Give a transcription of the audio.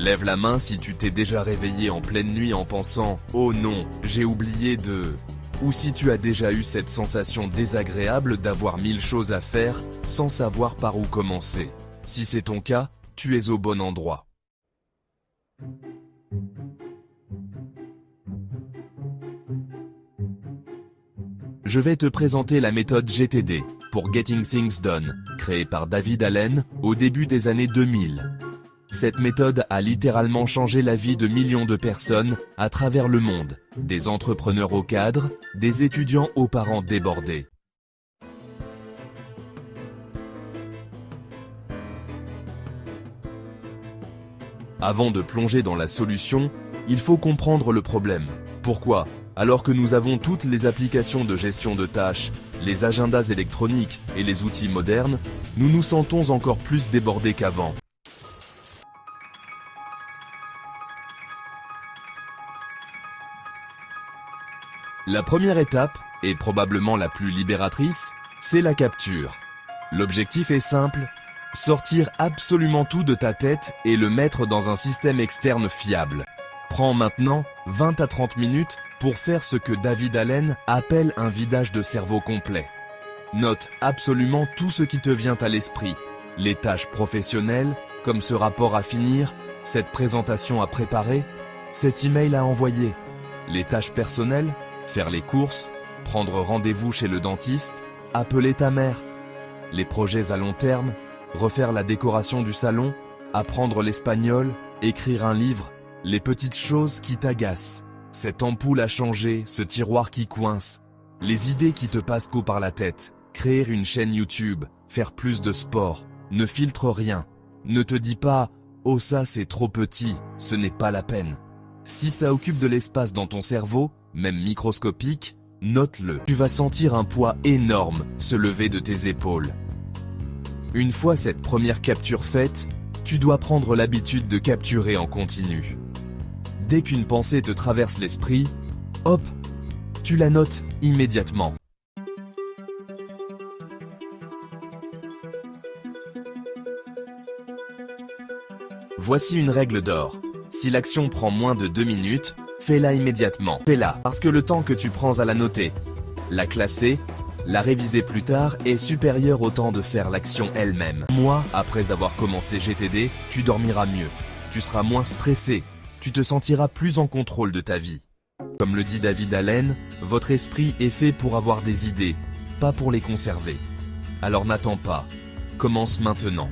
Lève la main si tu t'es déjà réveillé en pleine nuit en pensant « Oh non, j'ai oublié de… » Ou si tu as déjà eu cette sensation désagréable d'avoir 1000 choses à faire sans savoir par où commencer. Si c'est ton cas, tu es au bon endroit. Je vais te présenter la méthode GTD pour Getting Things Done, créée par David Allen au début des années 2000. Cette méthode a littéralement changé la vie de millions de personnes à travers le monde, des entrepreneurs aux cadres, des étudiants aux parents débordés. Avant de plonger dans la solution, il faut comprendre le problème. Pourquoi ? Alors que nous avons toutes les applications de gestion de tâches, les agendas électroniques et les outils modernes, nous nous sentons encore plus débordés qu'avant. La première étape, et probablement la plus libératrice, c'est la capture. L'objectif est simple, sortir absolument tout de ta tête et le mettre dans un système externe fiable. Prends maintenant 20 à 30 minutes pour faire ce que David Allen appelle un vidage de cerveau complet. Note absolument tout ce qui te vient à l'esprit. Les tâches professionnelles, comme ce rapport à finir, cette présentation à préparer, cet email à envoyer. Les tâches personnelles, faire les courses, prendre rendez-vous chez le dentiste, appeler ta mère. Les projets à long terme, refaire la décoration du salon, apprendre l'espagnol, écrire un livre, les petites choses qui t'agacent. Cette ampoule à changer, ce tiroir qui coince, les idées qui te passent qu'au par la tête, créer une chaîne YouTube, faire plus de sport, ne filtre rien. Ne te dis pas « Oh ça c'est trop petit, ce n'est pas la peine ». Si ça occupe de l'espace dans ton cerveau, même microscopique, note-le. Tu vas sentir un poids énorme se lever de tes épaules. Une fois cette première capture faite, tu dois prendre l'habitude de capturer en continu. Dès qu'une pensée te traverse l'esprit, hop, tu la notes immédiatement. Voici une règle d'or. Si l'action prend moins de 2 minutes, fais-la immédiatement. Fais-la, parce que le temps que tu prends à la noter, la classer, la réviser plus tard est supérieur au temps de faire l'action elle-même. Moi, après avoir commencé GTD, tu dormiras mieux. Tu seras moins stressé. Tu te sentiras plus en contrôle de ta vie. Comme le dit David Allen, votre esprit est fait pour avoir des idées, pas pour les conserver. Alors n'attends pas. Commence maintenant.